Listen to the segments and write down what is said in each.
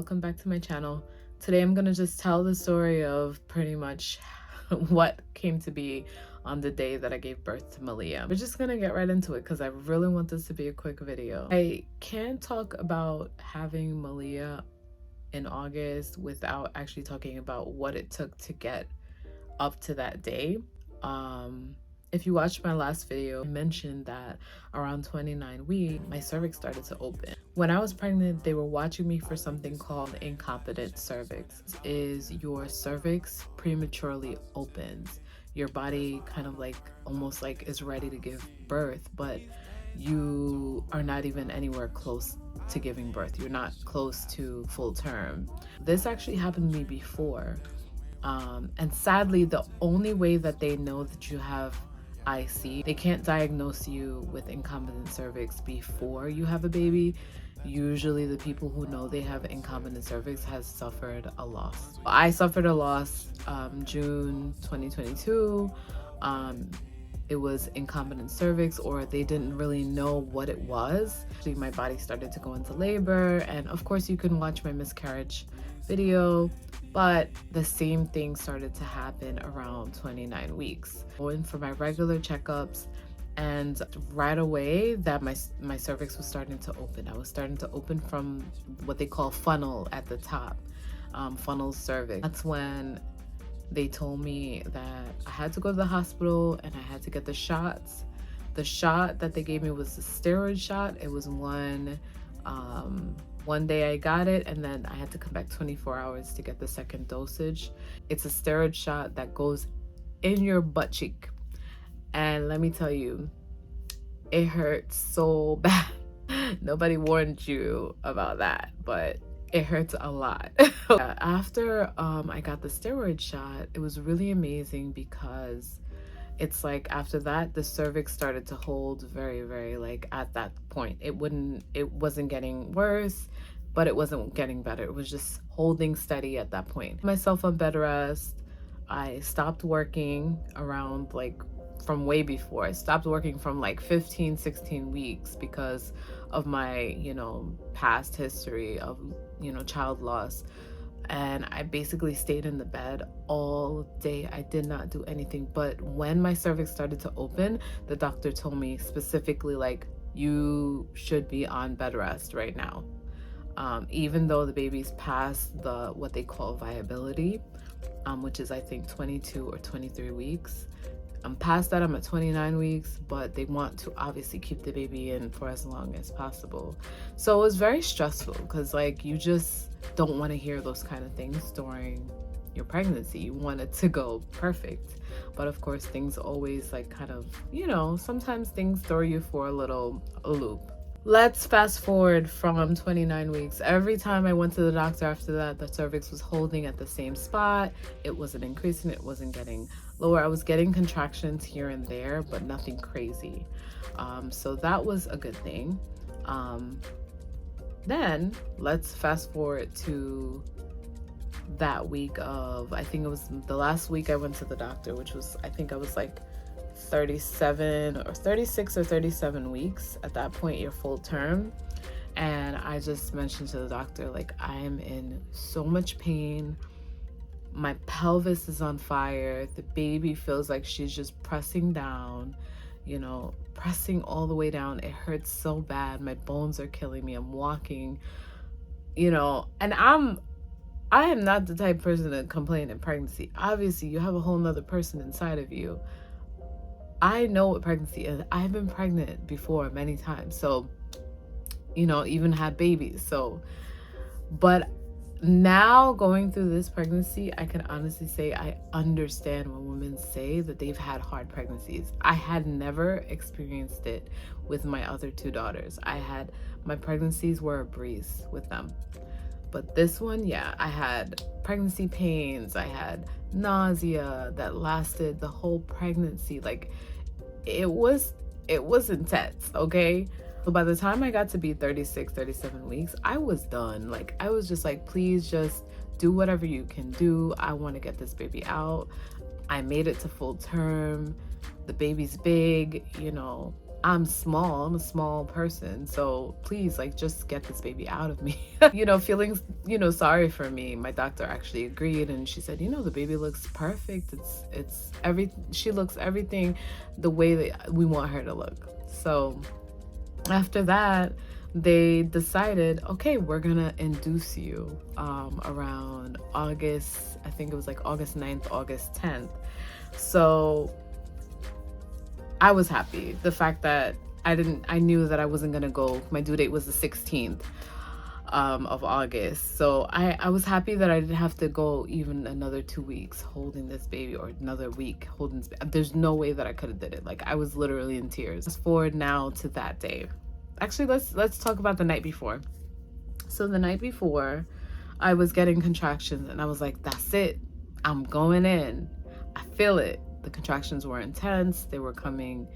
welcome back to my channel. Today I'm gonna just tell the story of pretty much what came to be on the day that I gave birth to Malia. We're just gonna get right into it because I really want this to be a quick video. I can't talk about having Malia in August without actually talking about what it took to get up to that day. If you watched my last video, I mentioned that around 29 weeks, my cervix started to open. When I was pregnant, they were watching me for something called incompetent cervix. Is your cervix prematurely opens. Your body kind of like, almost like is ready to give birth, but you are not even anywhere close to giving birth. You're not close to full term. This actually happened to me before. And sadly, the only way that they know that you have IC, they can't diagnose you with incompetent cervix before you have a baby. Usually the people who know they have incompetent cervix has suffered a loss. I suffered a loss June 2022. It was incompetent cervix, or they didn't really know what it was. Actually, my body started to go into labor, and of course you can watch my miscarriage video, but the same thing started to happen around 29 weeks. Going for my regular checkups, and right away that my cervix was starting to open. I was starting to open from what they call funnel at the top, funnel cervix. That's when they told me that I had to go to the hospital and I had to get the shots. The shot that they gave me was a steroid shot. It was one day I got it, and then I had to come back 24 hours to get the second dosage. It's a steroid shot that goes in your butt cheek. And let me tell you, it hurts so bad. Nobody warned you about that, but it hurts a lot. After I got the steroid shot, it was really amazing because it's like after that the cervix started to hold very like at that point. It wasn't getting worse, but it wasn't getting better. It was just holding steady at that point. Myself on bed rest. I stopped working around like from way before. I stopped working from like 15-16 weeks because of my past history of child loss. And I basically stayed in the bed all day. I did not do anything. But when my cervix started to open, the doctor told me specifically, like, you should be on bed rest right now. Even though the baby's past the what they call viability, which is I think 22 or 23 weeks. I'm past that. I'm at 29 weeks, but they want to obviously keep the baby in for as long as possible. So it was very stressful because like you just don't want to hear those kind of things during your pregnancy. You want it to go perfect, but of course things always like kind of, sometimes things throw you for a loop. Let's fast forward from 29 weeks. Every time I went to the doctor after that, the cervix was holding at the same spot. It wasn't increasing, it wasn't getting lower. I was getting contractions here and there, but nothing crazy. So that was a good thing. Then let's fast forward to that week of, I think it was the last week I went to the doctor, which was, I think I was like 37 or 36 or 37 weeks. At that point, you're full term. And I just mentioned to the doctor, like, I am in so much pain. My pelvis is on fire. The baby feels like she's just pressing down, pressing all the way down. It hurts so bad. My bones are killing me. I'm walking, and I am not the type of person to complain in pregnancy. Obviously, you have a whole nother person inside of you. I know what pregnancy is. I've been pregnant before many times. So, even had babies. So, but now going through this pregnancy, I can honestly say I understand when women say that they've had hard pregnancies. I had never experienced it with my other two daughters. My pregnancies were a breeze with them. But this one, yeah, I had pregnancy pains. I had nausea that lasted the whole pregnancy. Like, it was intense, okay? So by the time I got to be 36, 37 weeks, I was done. Like, I was just like, please just do whatever you can do. I want to get this baby out. I made it to full term. The baby's big, I'm small. I'm a small person. So please, like, just get this baby out of me. Feeling, sorry for me. My doctor actually agreed, and she said, the baby looks perfect. She looks everything the way that we want her to look. So after that, they decided, okay, we're gonna induce you around August, I think it was like August 9th, August 10th. So I was happy. The fact that I knew that I wasn't gonna go. My due date was the 16th of August. So I was happy that I didn't have to go even another 2 weeks holding this baby, or another week holding this baby. There's no way that I could have did it. Like, I was literally in tears. Fast forward now to that day. Actually, let's talk about the night before. So the night before, I was getting contractions, and I was like, that's it. I'm going in. I feel it. The contractions were intense. They were coming,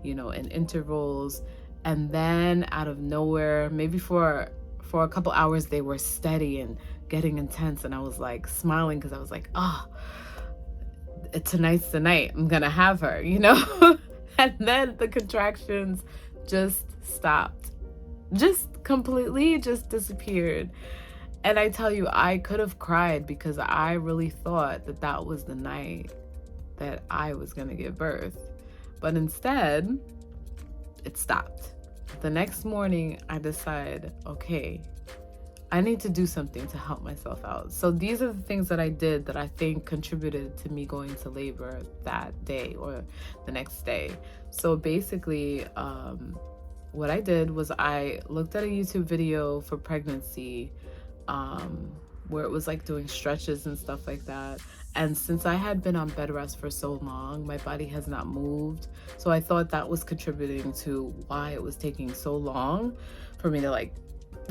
in intervals. And then out of nowhere, maybe for a couple hours, they were steady and getting intense. And I was like smiling because I was like, oh, tonight's the night. I'm gonna have her, And then the contractions just stopped. Just completely just disappeared. And I tell you, I could have cried because I really thought that that was the night that I was going to give birth. But instead, it stopped. The next morning, I decided, okay, I need to do something to help myself out. So these are the things that I did that I think contributed to me going to labor that day or the next day. So basically, what I did was I looked at a YouTube video for pregnancy, where it was like doing stretches and stuff like that. And since I had been on bed rest for so long, my body has not moved. So I thought that was contributing to why it was taking so long for me to like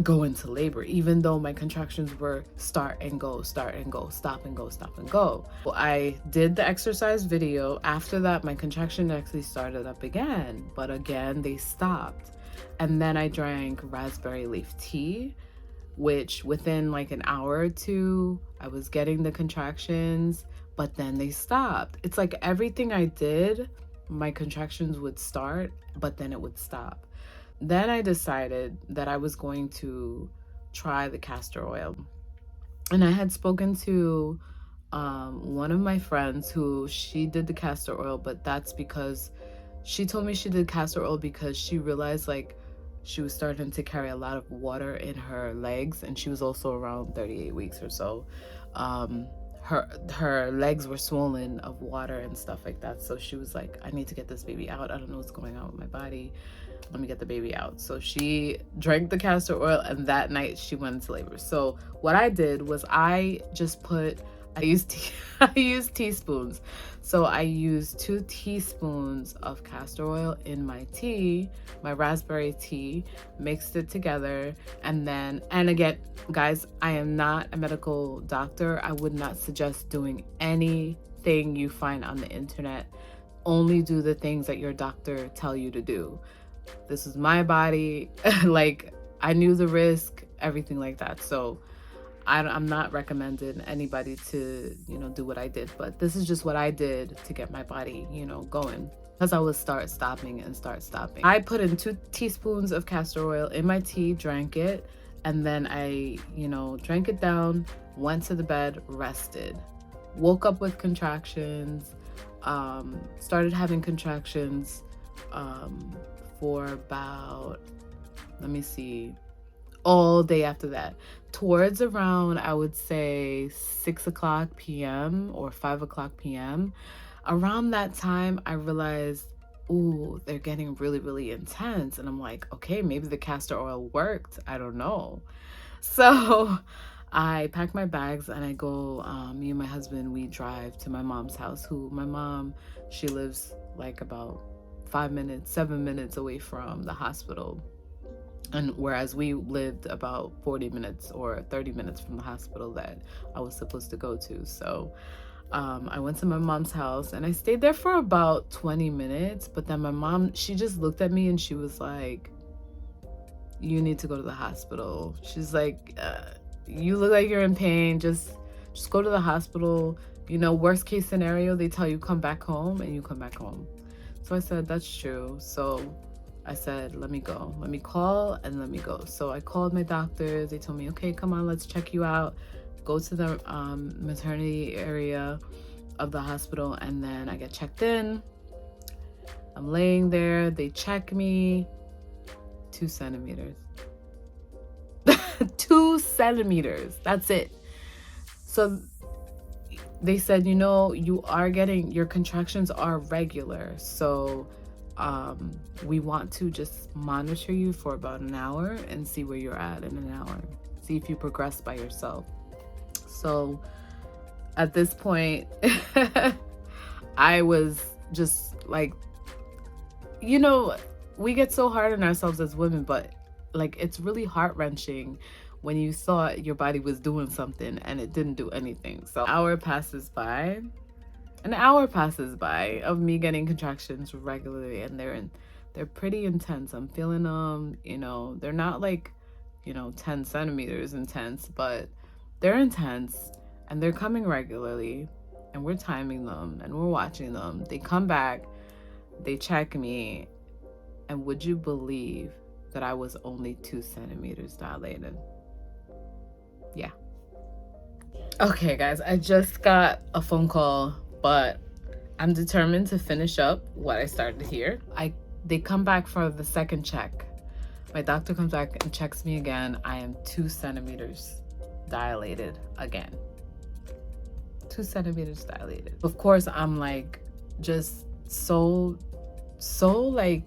go into labor, even though my contractions were start and go, stop and go, stop and go. Well, I did the exercise video. After that, my contraction actually started up again, but again, they stopped. And then I drank raspberry leaf tea, which within like an hour or two, I was getting the contractions, but then they stopped. It's like everything I did, my contractions would start, but then it would stop. Then I decided that I was going to try the castor oil. And I had spoken to one of my friends who she did the castor oil, but that's because she told me she did castor oil because she realized like she was starting to carry a lot of water in her legs, and she was also around 38 weeks or so. Her legs were swollen of water and stuff like that. So she was like, I need to get this baby out. I don't know what's going on with my body. Let me get the baby out. So she drank the castor oil, and that night she went into labor. So what I did was I used teaspoons. So I used 2 teaspoons of castor oil in my tea, my raspberry tea, mixed it together. And again, guys, I am not a medical doctor. I would not suggest doing anything you find on the internet. Only do the things that your doctor tell you to do. This is my body. Like, I knew the risk, everything like that. So I'm not recommending anybody to, do what I did, but this is just what I did to get my body, going. Because I would start stopping. I put in 2 teaspoons of castor oil in my tea, drank it, and then I, drank it down, went to the bed, rested, woke up with contractions, started having contractions for about, all day after that. Towards around, I would say 6 o'clock p.m. or 5 o'clock p.m. Around that time, I realized, ooh, they're getting really, really intense. And I'm like, okay, maybe the castor oil worked. I don't know. So I pack my bags and I go, me and my husband, we drive to my mom's house, my mom, she lives like about 7 minutes away from the hospital. And whereas we lived about 40 minutes or 30 minutes from the hospital that I was supposed to go to. So I went to my mom's house and I stayed there for about 20 minutes. But then my mom, she just looked at me and she was like, you need to go to the hospital. She's like, you look like you're in pain. Just go to the hospital. Worst case scenario, they tell you come back home, and you come back home. So I said, that's true. So I said, let me go. Let me call and let me go. So I called my doctors. They told me, okay, come on, let's check you out. Go to the maternity area of the hospital, and then I get checked in. I'm laying there. They check me. 2 centimeters. 2 centimeters. That's it. So they said, you know, you are getting, your contractions are regular. So we want to just monitor you for about an hour and see where you're at in an hour. See if you progress by yourself. So at this point, I was just like, you know, we get so hard on ourselves as women, but like, it's really heart-wrenching when you thought your body was doing something and it didn't do anything. So an hour passes by of me getting contractions regularly, and they're pretty intense. I'm feeling them, you know, they're not like, you know, 10 centimeters intense, but they're intense, and they're coming regularly, and we're timing them and we're watching them. They come back, they check me, and would you believe that I was only 2 centimeters dilated? Yeah. Okay, guys, I just got a phone call, but I'm determined to finish up what I started here. They come back for the second check. My doctor comes back and checks me again. I am 2 centimeters dilated again. 2 centimeters dilated. Of course, I'm like just so like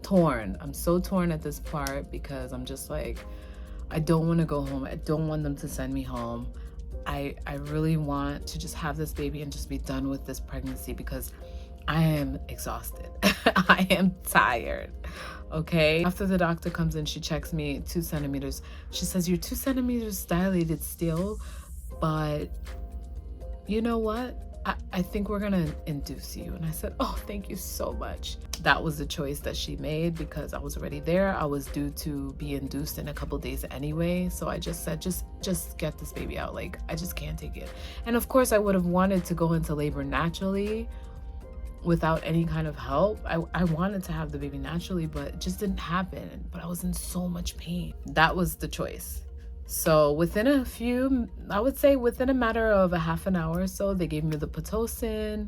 torn. I'm so torn at this part because I'm just like, I don't want to go home. I don't want them to send me home. I really want to just have this baby and just be done with this pregnancy because I am exhausted. I am tired. Okay. After the doctor comes in, she checks me 2 centimeters. She says, you're 2 centimeters dilated still, but you know what? I think we're gonna induce you. And I said, oh, thank you so much. That was the choice that she made because I was already there. I was due to be induced in a couple days anyway. So I just said, just get this baby out. Like, I just can't take it. And of course I would have wanted to go into labor naturally without any kind of help. I wanted to have the baby naturally, but it just didn't happen. But I was in so much pain. That was the choice. So within I would say within a matter of a half an hour or so, they gave me the Pitocin,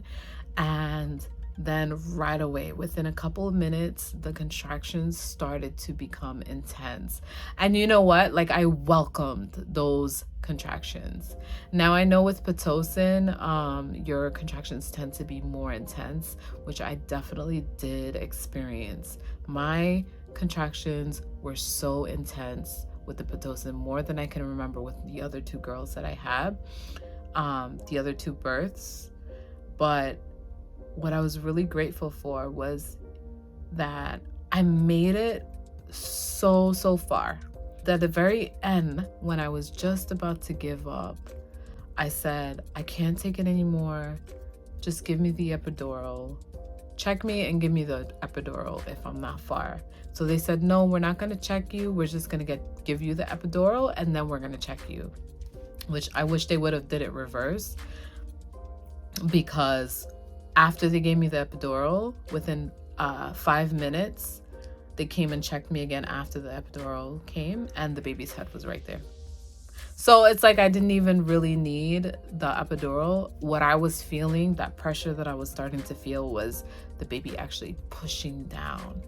and then right away, within a couple of minutes, the contractions started to become intense. And you know what? Like, I welcomed those contractions. Now I know with Pitocin, your contractions tend to be more intense, which I definitely did experience. My contractions were so intense with the Pitocin, more than I can remember with the other 2 girls that I had, the other 2 births. But what I was really grateful for was that I made it so far. At the very end, when I was just about to give up, I said, I can't take it anymore. Just give me the epidural. Check me and give me the epidural if I'm not far. So they said, no, we're not going to check you. We're just going to give you the epidural, and then we're going to check you. Which I wish they would have did it reverse, because after they gave me the epidural, within 5 minutes, they came and checked me again after the epidural came, and the baby's head was right there. So it's like I didn't even really need the epidural. What I was feeling, that pressure that I was starting to feel, was the baby actually pushing down.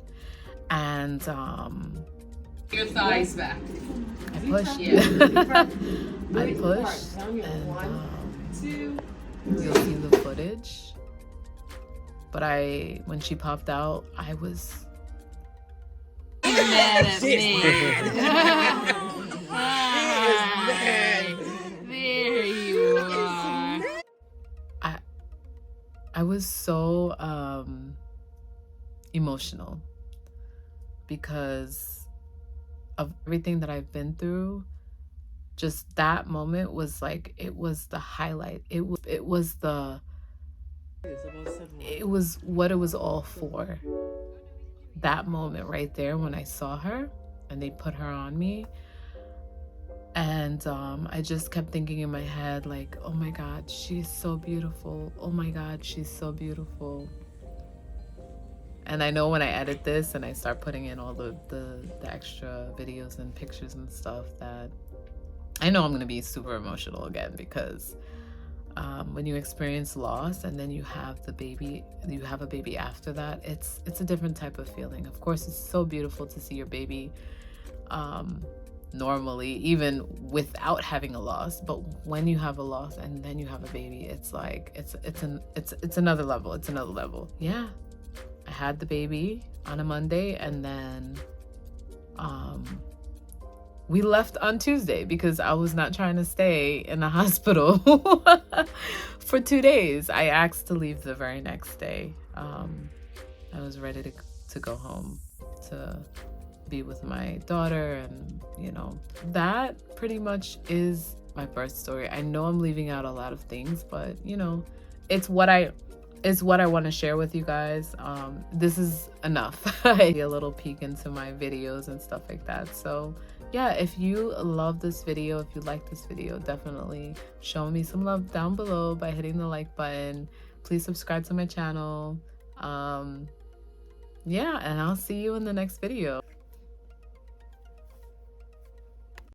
And your thighs back. I pushed. Yeah. I pushed, and you'll see the footage. But when she popped out, I was mad at me. There you are. I was so emotional because of everything that I've been through. Just that moment was like, it was the highlight. It was what it was all for. That moment right there when I saw her and they put her on me. And I just kept thinking in my head, like, oh my God, she's so beautiful. Oh my God, she's so beautiful. And I know when I edit this and I start putting in all the extra videos and pictures and stuff, that I know I'm gonna be super emotional again, because when you experience loss and then you have a baby after that, it's a different type of feeling. Of course, it's so beautiful to see your baby normally, even without having a loss, but when you have a loss and then you have a baby, it's like it's another level. It's another level. Yeah, I had the baby on a Monday, and then we left on Tuesday because I was not trying to stay in the hospital for 2 days. I asked to leave the very next day. I was ready to go home to be with my daughter, and you know, that pretty much is my birth story. I know I'm leaving out a lot of things, but you know, it's what I want to share with you guys. This is enough. A little peek into my videos and stuff like that. So yeah, if you love this video, if you like this video, definitely show me some love down below by hitting the like button. Please subscribe to my channel. Yeah, and I'll see you in the next video.